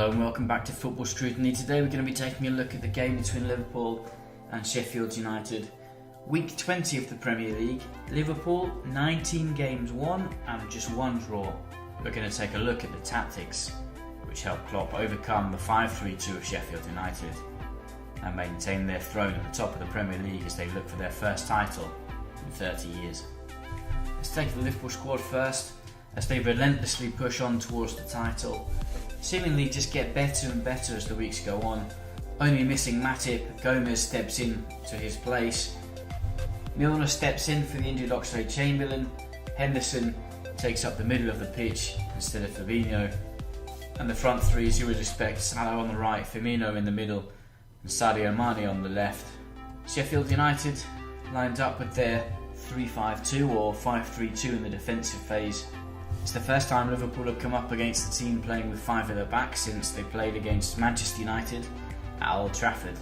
Hello and welcome back to Football Scrutiny. Today we're going to be taking a look at the game between Liverpool and Sheffield United. Week 20 of the Premier League. Liverpool 19 games won and just one draw. We're going to take a look at the tactics which helped Klopp overcome the 5-3-2 of Sheffield United and maintain their throne at the top of the Premier League as they look for their first title in 30 years. Let's take the Liverpool squad first as they relentlessly push on towards the title. Seemingly just get better and better as the weeks go on. Only missing Matip, Gomez steps in to his place. Milner steps in for the injured Oxlade-Chamberlain. Henderson takes up the middle of the pitch instead of Fabinho. And the front three, as you would expect, Salah on the right, Firmino in the middle and Sadio Mane on the left. Sheffield United lined up with their 3-5-2 or 5-3-2 in the defensive phase. It's the first time Liverpool have come up against a team playing with five at the back since they played against Manchester United at Old Trafford,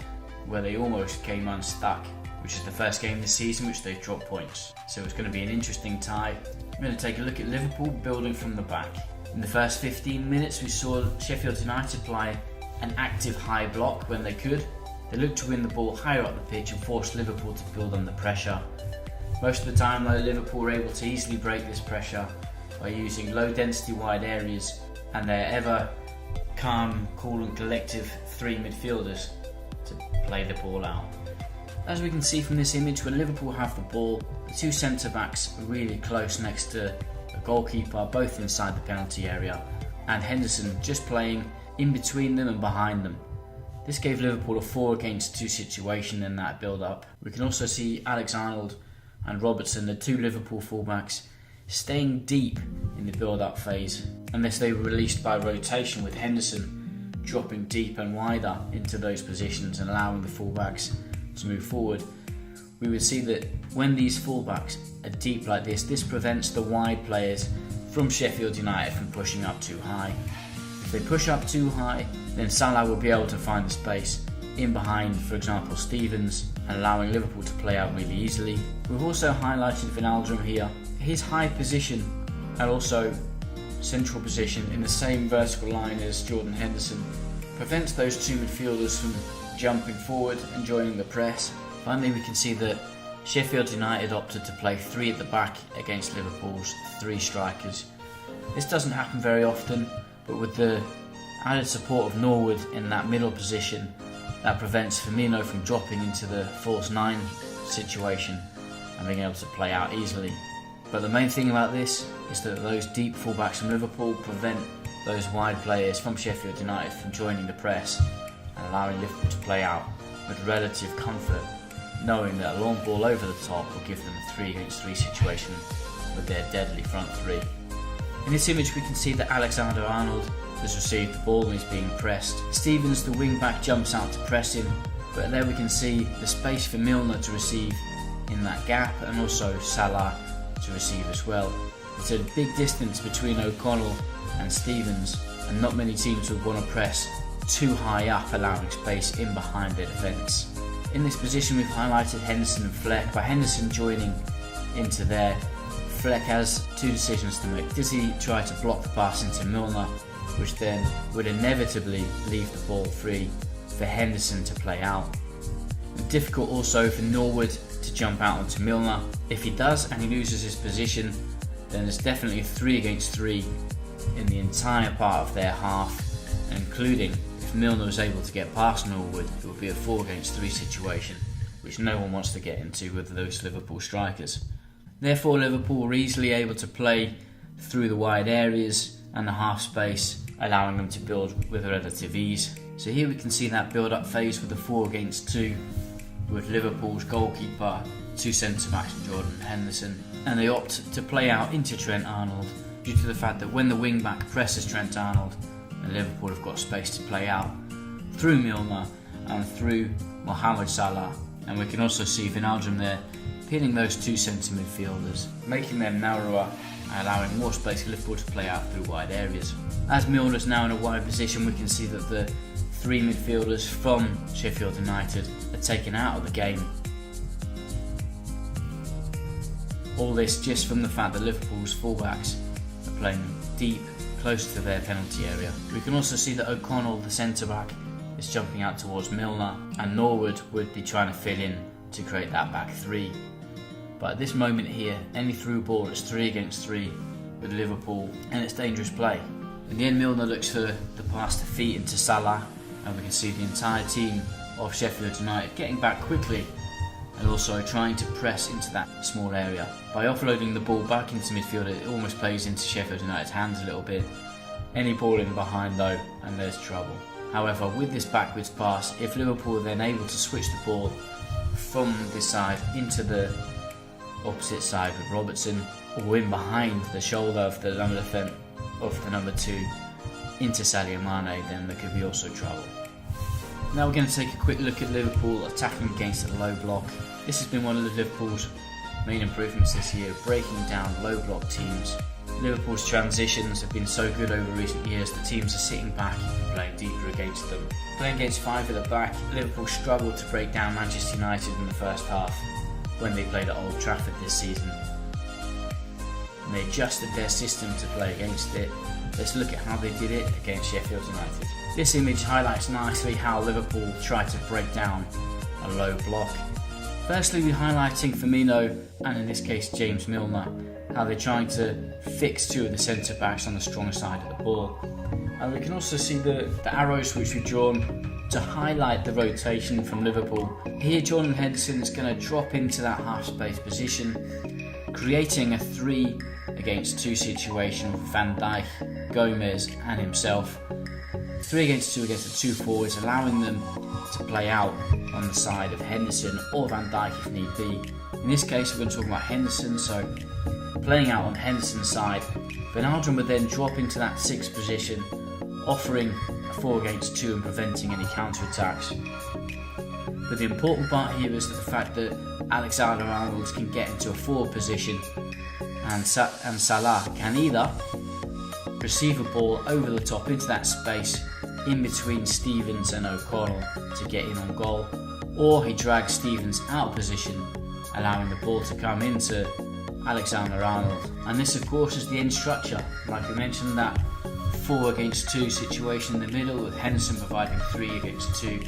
where they almost came unstuck, which is the first game this season which they've dropped points. So it's going to be an interesting tie. We're going to take a look at Liverpool building from the back. In the first 15 minutes we saw Sheffield United play an active high block when they could. They looked to win the ball higher up the pitch and forced Liverpool to build under pressure. Most of the time though, Liverpool were able to easily break this pressure by using low density wide areas and their ever calm, cool and collective three midfielders to play the ball out. As we can see from this image, when Liverpool have the ball, the two centre backs are really close next to the goalkeeper, both inside the penalty area, and Henderson just playing in between them and behind them. This gave Liverpool a 4 against 2 situation in that build up. We can also see Alexander-Arnold and Robertson, the two Liverpool fullbacks, staying deep in the build-up phase unless they were released by rotation, with Henderson dropping deep and wider into those positions and allowing the fullbacks to move forward. We would see that when these fullbacks are deep like this prevents the wide players from Sheffield United from pushing up too high. If they push up too high, then Salah will be able to find the space in behind, for example, Stevens, and allowing Liverpool to play out really easily. We've also highlighted Wijnaldum here. His high position and also central position in the same vertical line as Jordan Henderson prevents those two midfielders from jumping forward and joining the press. Finally, we can see that Sheffield United opted to play 3 at the back against Liverpool's 3 strikers. This doesn't happen very often, but with the added support of Norwood in that middle position, that prevents Firmino from dropping into the false 9 situation and being able to play out easily. But the main thing about this is that those deep fullbacks from Liverpool prevent those wide players from Sheffield United from joining the press and allowing Liverpool to play out with relative comfort, knowing that a long ball over the top will give them a 3 against 3 situation with their deadly front 3. In this image we can see that Alexander-Arnold has received the ball and is being pressed. Stevens, the wing back, jumps out to press him, but there we can see the space for Milner to receive in that gap and also Salah to receive as well. It's a big distance between O'Connell and Stevens, and not many teams would want to press too high up, allowing space in behind their defence. In this position we've highlighted Henderson and Fleck. By Henderson joining into there, Fleck has 2 decisions to make. Does he try to block the pass into Milner, which then would inevitably leave the ball free for Henderson to play out? Difficult also for Norwood to jump out onto Milner. If he does and he loses his position, then there's definitely a 3 against 3 in the entire part of their half, including if Milner was able to get past Norwood, it would be a 4 against 3 situation, which no one wants to get into with those Liverpool strikers. Therefore Liverpool were easily able to play through the wide areas and the half space, allowing them to build with relative ease. So here we can see that build-up phase with the 4 against 2, with Liverpool's goalkeeper, 2 centre-backs and Jordan Henderson, and they opt to play out into Trent Arnold due to the fact that when the wing-back presses Trent Arnold, then Liverpool have got space to play out through Milner and through Mohamed Salah, and we can also see Wijnaldum there pinning those 2 centre midfielders, making them narrower and allowing more space for Liverpool to play out through wide areas. As Milner's now in a wide position, we can see that the 3 midfielders from Sheffield United are taken out of the game. All this just from the fact that Liverpool's fullbacks are playing deep, close to their penalty area. We can also see that O'Connell, the centre-back, is jumping out towards Milner, and Norwood would be trying to fill in to create that back three. But at this moment here, any through ball is 3 against 3 with Liverpool, and it's dangerous play. In the end, Milner looks for the pass to feet into Salah, and we can see the entire team of Sheffield United getting back quickly and also trying to press into that small area. By offloading the ball back into midfield, it almost plays into Sheffield United's hands a little bit. Any ball in behind though, and there's trouble. However, with this backwards pass, if Liverpool are then able to switch the ball from this side into the opposite side with Robertson, or in behind the shoulder of the number 2 into Sadio Mane, then there could be also trouble. Now we're going to take a quick look at Liverpool attacking against a low block. This has been one of Liverpool's main improvements this year, breaking down low block teams. Liverpool's transitions have been so good over recent years, the teams are sitting back and playing deeper against them. Playing against 5 at the back, Liverpool struggled to break down Manchester United in the first half when they played at Old Trafford this season. And they adjusted their system to play against it. Let's look at how they did it against Sheffield United. This image highlights nicely how Liverpool tried to break down a low block. Firstly, we're highlighting Firmino, and in this case James Milner, how they're trying to fix 2 of the centre-backs on the strong side of the ball. And we can also see the arrows which we've drawn to highlight the rotation from Liverpool. Here Jordan Henderson is going to drop into that half-space position, creating a 3 against 2 situation with Van Dijk, Gomez and himself. 3 against 2 against the 2 forwards, allowing them to play out on the side of Henderson or Van Dijk if need be. In this case we're going to talk about Henderson, so playing out on Henderson's side, Wijnaldum would then drop into that 6th position, offering a 4 against 2 and preventing any counter-attacks. But the important part here is the fact that Alexander-Arnold can get into a forward position, and Salah can either receive a ball over the top into that space in between Stevens and O'Connell to get in on goal, or he drags Stevens out of position, allowing the ball to come into Alexander-Arnold. And this of course is the end structure, like we mentioned, that 4 against 2 situation in the middle with Henderson providing 3 against 2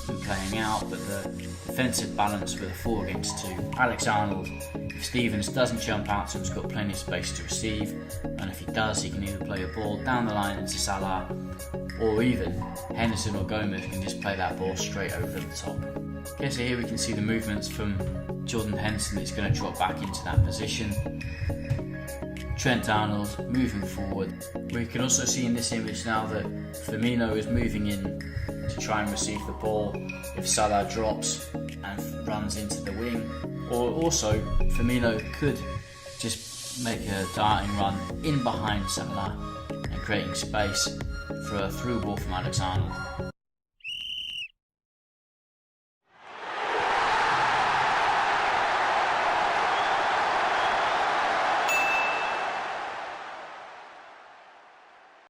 and playing out, but the defensive balance with a 4 against 2. Alex-Arnold, if Stevens doesn't jump out to him, has got plenty of space to receive, and if he does, he can either play a ball down the line into Salah, or even Henderson or Gomez can just play that ball straight over the top. Okay, so here we can see the movements from Jordan Henderson. He's going to drop back into that position. Trent Arnold moving forward. We can also see in this image now that Firmino is moving in to try and receive the ball if Salah drops and runs into the wing. Or also Firmino could just make a darting run in behind Salah and creating space for a through ball from Alex-Arnold.